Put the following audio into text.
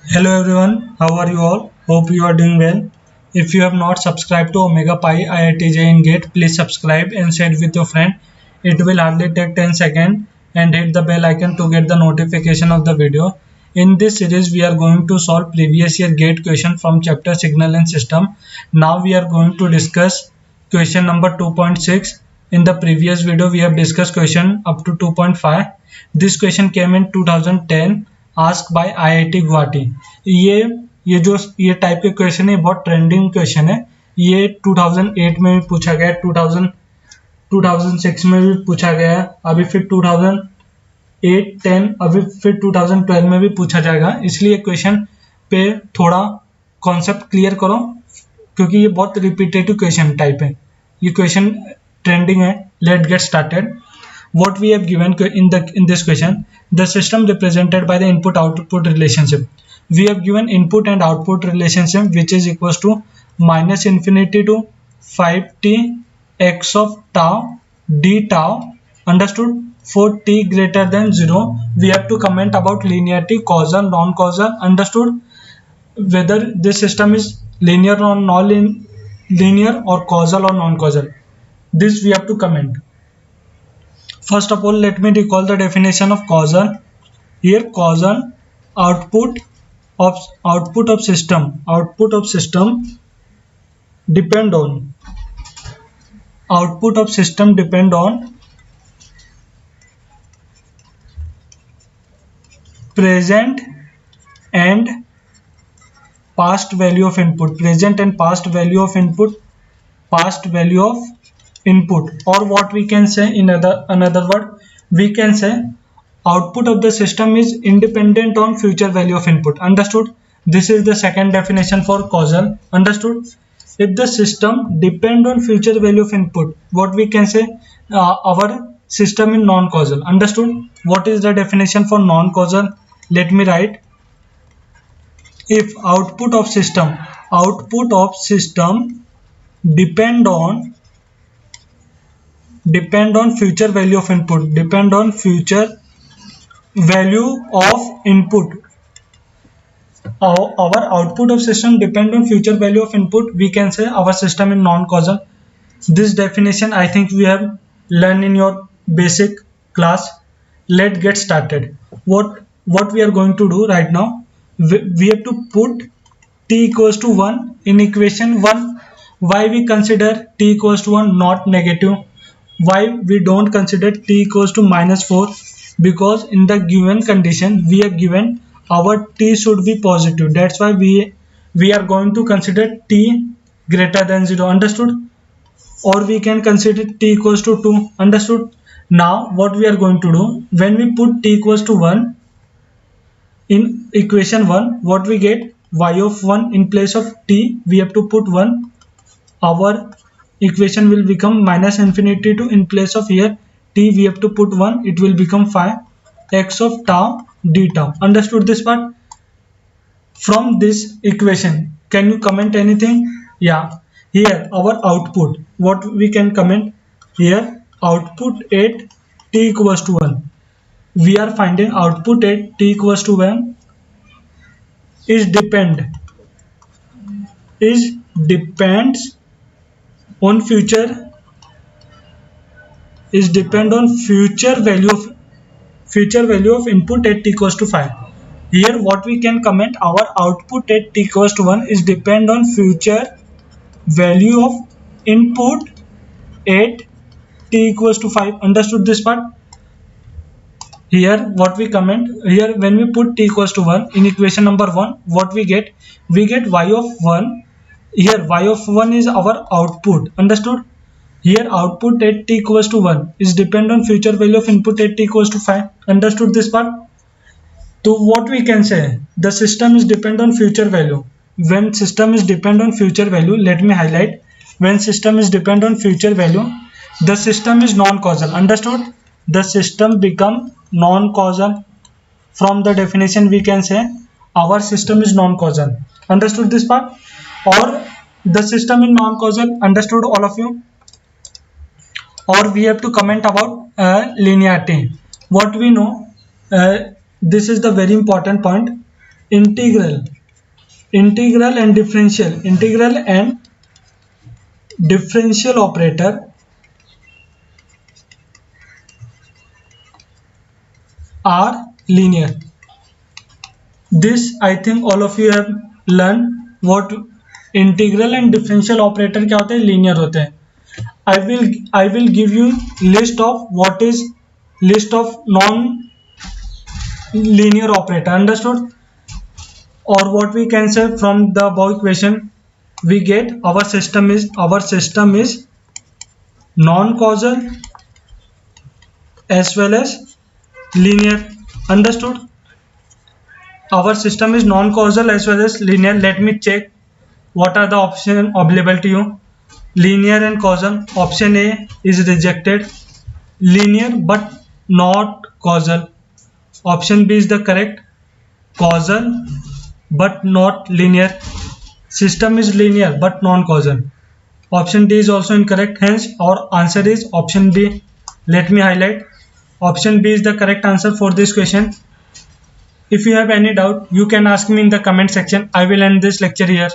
Hello everyone, how are you all? Hope you are doing well. If you have not subscribed to Omega Pi IIT JN Gate, please subscribe and share it with your friend. It will hardly take 10 seconds and hit the bell icon to get the notification of the video. In this series, we are going to solve previous year gate question from chapter Signal and System. Now we are going to discuss question number 2.6. In the previous video, we have discussed question up to 2.5. This question came in 2010 ask bye IIT Guwahati. ये type के question है, बहुत trending question है। ये 2008 में भी पूछा गया, 2006 में भी पूछा गया, अभी फिर 2008 10 अभी फिर 2012 में भी पूछा जाएगा। इसलिए क्वेश्चन पे थोड़ा कॉन्सेप्ट क्लियर करो, क्योंकि ये बहुत रिपीटेटिव क्वेश्चन टाइप है। ये क्वेश्चन ट्रेंडिंग है। Let get started. What we have given in this question, the system represented by the input output relationship. We have given input and output relationship which is equals to minus infinity to 5t x of tau d tau, understood? For t greater than 0, we have to comment about linearity, causal, non-causal, understood? Whether this system is linear or non-linear or causal or non-causal, this we have to comment. First of all, let me recall the definition of causal. Here, causal output of system depend on present and past value of input. Or what we can say in another word, we can say output of the system is independent on future value of input, understood? This is the second definition for causal, understood? If the system depend on future value of input, what we can say, our system is non-causal, understood? What is the definition for non-causal? Let me write. If output of system depend on future value of input, our output of system depend on future value of input, we can say our system is non-causal. This definition I think we have learned in your basic class. Let's get started. What we are going to do right now, we have to put t equals to 1 in equation 1. Why we consider t equals to 1 not negative? Why we don't consider t equals to -4? Because in the given condition we have given our t should be positive. That's why we are going to consider t greater than 0, understood? Or we can consider t equals to 2, understood? Now what we are going to do, when we put t equals to 1 in equation 1, what we get, y of 1 in place of t we have to put 1. Our equation will become minus infinity to, in place of here t we have to put 1, it will become 5 x of tau d tau, understood this part? From this equation, can you comment anything? Yeah, here our output, what we can comment here, output at t equals to 1, we are finding output at t equals to 1 is depends on future value of input at t equals to 5. Here what we can comment, our output at t equals to 1 is depend on future value of input at t equals to 5, understood this part? Here what we comment, here when we put t equals to 1 in equation number 1, what we get y of 1. Here y of 1 is our output, understood? Here output at t equals to 1 is depend on future value of input at t equals to 5, understood this part? So what we can say, the system is depend on future value. When system is depend on future value, let me highlight, when system is depend on future value, the system is non-causal, understood? The system become non-causal. From the definition we can say our system is non-causal, understood this part? Or the system is non-causal, understood all of you? Or we have to comment about linearity. What we know, this is the very important point. Integral and differential operator are linear. This I think all of you have learned what integral and differential operator क्या होते हैं, linear होते हैं. I will give you list of what is list of non-linear operator. Understood? Or what we can say from the above equation, we get our system is non-causal as well as linear. Understood? Our system is non-causal as well as linear. Let me check what are the options available to you. Linear and causal. Option A is rejected. Linear but not causal. Option B is the correct. Causal but not linear. System is linear but non-causal. Option D is also incorrect. Hence our answer is option B. Let me highlight. Option B is the correct answer for this question. If you have any doubt, you can ask me in the comment section. I will end this lecture here.